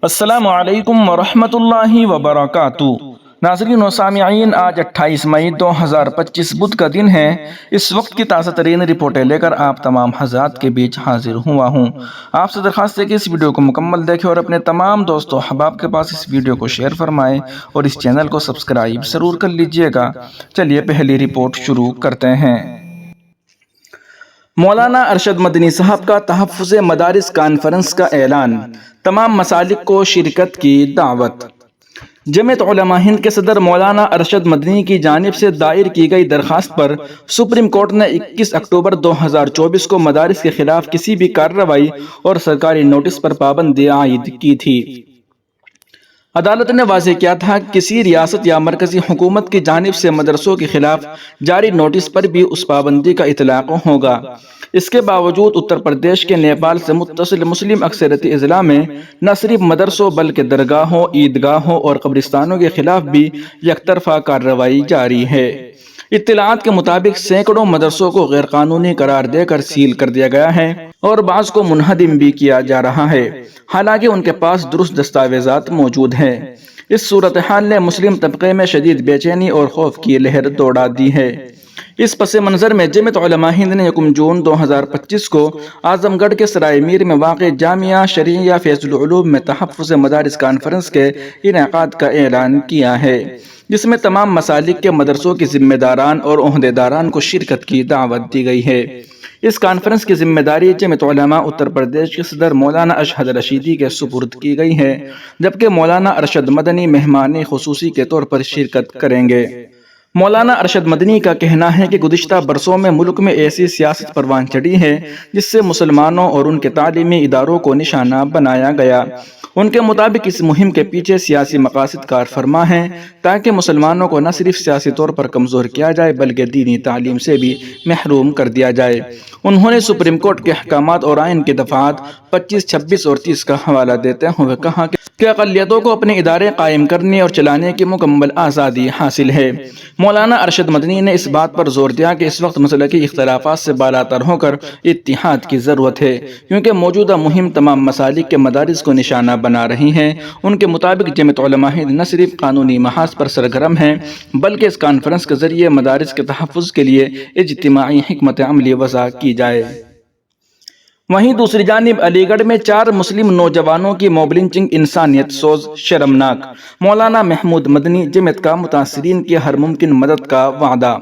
السلام علیکم ورحمۃ اللہ وبرکاتہ۔ ناظرین و سامعین، آج 28 مئی 2025 بدھ کا دن ہے۔ اس وقت کی تازہ ترین رپورٹیں لے کر آپ تمام حضرات کے بیچ حاضر ہوا ہوں۔ آپ سے درخواست ہے کہ اس ویڈیو کو مکمل دیکھیں اور اپنے تمام دوستوں احباب کے پاس اس ویڈیو کو شیئر فرمائیں اور اس چینل کو سبسکرائب ضرور کر لیجئے گا۔ چلیے پہلی رپورٹ شروع کرتے ہیں۔ مولانا ارشد مدنی صاحب کا تحفظ مدارس کانفرنس کا اعلان، تمام مسالک کو شرکت کی دعوت۔ جمعیت علماء ہند کے صدر مولانا ارشد مدنی کی جانب سے دائر کی گئی درخواست پر سپریم کورٹ نے 21 اکتوبر 2024 کو مدارس کے خلاف کسی بھی کارروائی اور سرکاری نوٹس پر پابندی عائد کی تھی۔ عدالت نے واضح کیا تھا کہ کسی ریاست یا مرکزی حکومت کی جانب سے مدرسوں کے خلاف جاری نوٹس پر بھی اس پابندی کا اطلاق ہوگا۔ اس کے باوجود اتر پردیش کے نیپال سے متصل مسلم اکثریتی اضلاع میں نہ صرف مدرسوں بلکہ درگاہوں، عیدگاہوں اور قبرستانوں کے خلاف بھی یک طرفہ کارروائی جاری ہے۔ اطلاعات کے مطابق سینکڑوں مدرسوں کو غیر قانونی قرار دے کر سیل کر دیا گیا ہے اور بعض کو منہدم بھی کیا جا رہا ہے، حالانکہ ان کے پاس درست دستاویزات موجود ہیں۔ اس صورتحال نے مسلم طبقے میں شدید بے چینی اور خوف کی لہر دوڑا دی ہے۔ اس پس منظر میں جمعیت علماء ہند نے 1 جون 2025 کو اعظم گڑھ کے سرائے میر میں واقع جامعہ شرعیہ فیض العلوم میں تحفظ مدارس کانفرنس کے انعقاد کا اعلان کیا ہے، جس میں تمام مسالک کے مدرسوں کے ذمہ داران اور عہدیداران کو شرکت کی دعوت دی گئی ہے۔ اس کانفرنس کی ذمہ داری جمعیت علماء اتر پردیش کے صدر مولانا اشہد رشیدی کے سپرد کی گئی ہے، جبکہ مولانا ارشد مدنی مہمان خصوصی کے طور پر شرکت کریں گے۔ مولانا ارشد مدنی کا کہنا ہے کہ گزشتہ برسوں میں ملک میں ایسی سیاست پروان چڑھی ہے جس سے مسلمانوں اور ان کے تعلیمی اداروں کو نشانہ بنایا گیا۔ ان کے مطابق اس مہم کے پیچھے سیاسی مقاصد کار فرما ہیں تاکہ مسلمانوں کو نہ صرف سیاسی طور پر کمزور کیا جائے بلکہ دینی تعلیم سے بھی محروم کر دیا جائے۔ انہوں نے سپریم کورٹ کے احکامات اور آئین کے دفعات 25، 26 اور 30 کا حوالہ دیتے ہوئے کہا کہ اقلیتوں کو اپنے ادارے قائم کرنے اور چلانے کی مکمل آزادی حاصل ہے۔ مولانا ارشد مدنی نے اس بات پر زور دیا کہ اس وقت مسلکی اختلافات سے بالاتر ہو کر اتحاد کی ضرورت ہے، کیونکہ موجودہ مہم تمام مسالک کے مدارس کو نشانہ بنا رہی ہے۔ ان کے مطابق جمعیت علماء ہند نہ صرف قانونی محاذ پر سرگرم ہے بلکہ اس کانفرنس کے ذریعے مدارس کے تحفظ کے لیے اجتماعی حکمت عملی وضع کی جائے۔ وہیں دوسری جانب علی گڑھ میں 4 مسلم نوجوانوں کی موب لنچنگ انسانیت سوز، شرمناک۔ مولانا محمود مدنی جمعیت کا متاثرین کی ہر ممکن مدد کا وعدہ۔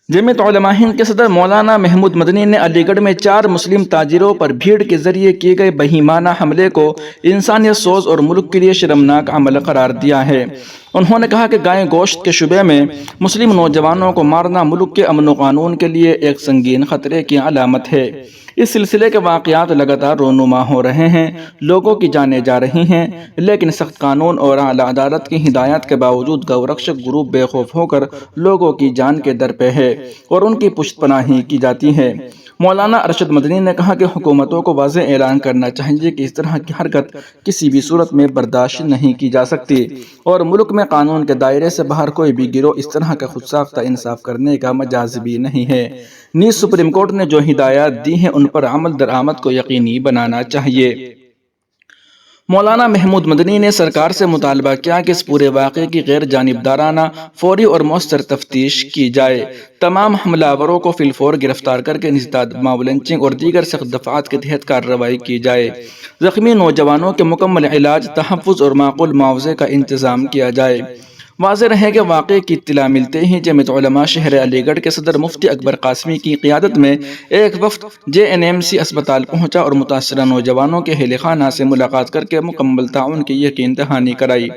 جمعیت علماء ہند کے صدر مولانا محمود مدنی نے علی گڑھ میں 4 مسلم تاجروں پر بھیڑ کے ذریعے کیے گئے بہیمانہ حملے کو انسانیت سوز اور ملک کے لیے شرمناک عمل قرار دیا ہے۔ انہوں نے کہا کہ گائے گوشت کے شعبے میں مسلم نوجوانوں کو مارنا ملک کے امن و قانون کے لیے ایک سنگین خطرے کی علامت ہے۔ اس سلسلے کے واقعات لگاتار رونما ہو رہے ہیں، لوگوں کی جانیں جا رہی ہیں، لیکن سخت قانون اور اعلیٰ عدالت کی ہدایات کے باوجود گورکشک گروپ بے خوف ہو کر لوگوں کی جان کے در پہ ہے اور ان کی پشت پناہی کی جاتی ہے۔ مولانا ارشد مدنی نے کہا کہ حکومتوں کو واضح اعلان کرنا چاہیے کہ اس طرح کی حرکت کسی بھی صورت میں برداشت نہیں کی جا سکتی اور ملک میں قانون کے دائرے سے باہر کوئی بھی گروہ اس طرح کا خود ساختہ انصاف کرنے کا مجاز بھی نہیں ہے۔ نیز سپریم کورٹ نے جو ہدایات دی ہیں ان پر عمل درآمد کو یقینی بنانا چاہیے۔ مولانا محمود مدنی نے سرکار سے مطالبہ کیا کہ اس پورے واقعے کی غیر جانبدارانہ، فوری اور مؤثر تفتیش کی جائے، تمام حملہ آوروں کو فی الفور گرفتار کر کے انسداد، موب لنچنگ اور دیگر سخت دفعات کے تحت کارروائی کی جائے، زخمی نوجوانوں کے مکمل علاج، تحفظ اور معقول معاوضے کا انتظام کیا جائے۔ واضح رہے کہ واقعے کی اطلاع ملتے ہی جمعیت علماء شہر علی گڑھ کے صدر مفتی اکبر قاسمی کی قیادت میں ایک وفد JNMC اسپتال پہنچا اور متاثرہ نوجوانوں کے اہل خانہ سے ملاقات کر کے مکمل تعاون کی یقین دہانی کرائی۔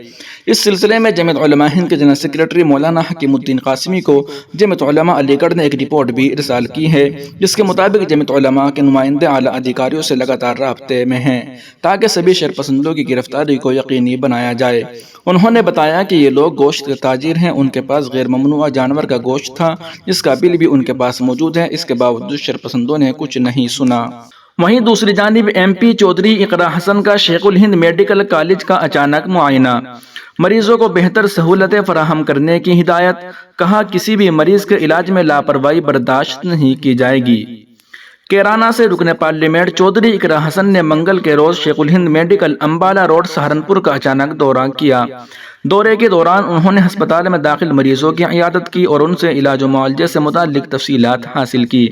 اس سلسلے میں جمعیت علماء ہند کے جنرل سیکریٹری مولانا حکیم الدین قاسمی کو جمعیت علماء علی گڑھ نے ایک رپورٹ بھی ارسال کی ہے، جس کے مطابق جمعیت علماء کے نمائندے اعلیٰ ادھیکاریوں سے لگاتار رابطے میں ہیں تاکہ سبھی شرپسندوں کی گرفتاری کو یقینی بنایا جائے۔ انہوں نے بتایا کہ یہ لوگ گوشت کے تاجر ہیں، ان کے پاس غیر ممنوعہ جانور کا گوشت تھا جس کا بل بھی ان کے پاس موجود ہے، اس کے باوجود شرپسندوں نے کچھ نہیں سنا۔ وہیں دوسری جانب MP چودھری اقرا حسن کا شیخ الہند میڈیکل کالج کا اچانک معائنہ، مریضوں کو بہتر سہولتیں فراہم کرنے کی ہدایت، کہا کسی بھی مریض کے علاج میں لاپرواہی برداشت نہیں کی جائے گی۔ کیرانہ سے رکن پارلیمنٹ چودھری اقرا حسن نے منگل کے روز شیخ الہند میڈیکل امبالہ روڈ سہارنپور کا اچانک دورہ کیا۔ دورے کے دوران انہوں نے ہسپتال میں داخل مریضوں کی عیادت کی اور ان سے علاج و معالجے سے متعلق تفصیلات حاصل کی۔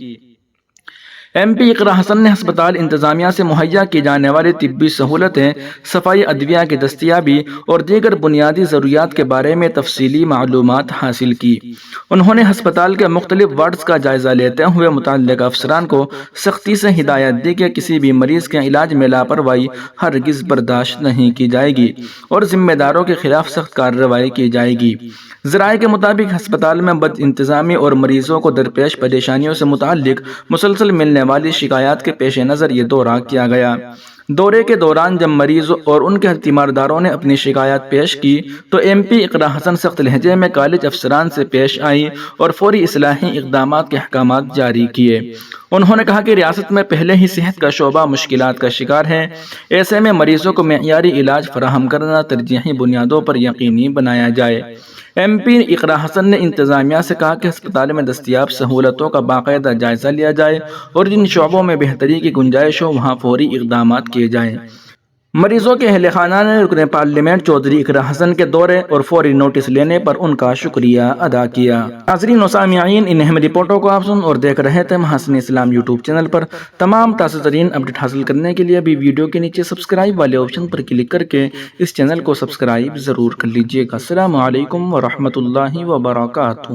ایم پی اقرا حسن نے ہسپتال انتظامیہ سے مہیا کی جانے والی طبی سہولتیں، صفائی ادویہ کی دستیابی اور دیگر بنیادی ضروریات کے بارے میں تفصیلی معلومات حاصل کی۔ انہوں نے ہسپتال کے مختلف وارڈز کا جائزہ لیتے ہوئے متعلقہ افسران کو سختی سے ہدایت دی کہ کسی بھی مریض کے علاج میں لاپرواہی ہرگز برداشت نہیں کی جائے گی اور ذمہ داروں کے خلاف سخت کارروائی کی جائے گی۔ ذرائع کے مطابق ہسپتال میں بد انتظامی اور مریضوں کو درپیش پریشانیوں سے متعلق مسلسل ملنے والی شکایات کے پیش نظر یہ دورہ کیا گیا۔ دورے کے دوران جب مریض اور ان کے تیمارداروں نے اپنی شکایات پیش کی تو ایم پی اقرا حسن سخت لہجے میں کالج افسران سے پیش آئی اور فوری اصلاحی اقدامات کے احکامات جاری کیے۔ انہوں نے کہا کہ ریاست میں پہلے ہی صحت کا شعبہ مشکلات کا شکار ہے، ایسے میں مریضوں کو معیاری علاج فراہم کرنا ترجیحی بنیادوں پر یقینی بنایا جائے۔ ایم پی اقرا حسن نے انتظامیہ سے کہا کہ ہسپتال میں دستیاب سہولتوں کا باقاعدہ جائزہ لیا جائے اور جن شعبوں میں بہتری کی گنجائش ہو وہاں فوری اقدامات کیے جائیں۔ مریضوں کے اہل خانہ نے رکن پارلیمنٹ چودھری اقرا حسن کے دورے اور فوری نوٹس لینے پر ان کا شکریہ ادا کیا۔ ناظرین و سامعین، ان اہم رپورٹوں کو آپ سن اور دیکھ رہے تھے محاسن اسلام یوٹیوب چینل پر۔ تمام تازہ ترین اپڈیٹ حاصل کرنے کے لیے بھی ویڈیو کے نیچے سبسکرائب والے آپشن پر کلک کر کے اس چینل کو سبسکرائب ضرور کر لیجیے گا۔ السلام علیکم ورحمۃ اللہ وبرکاتہ۔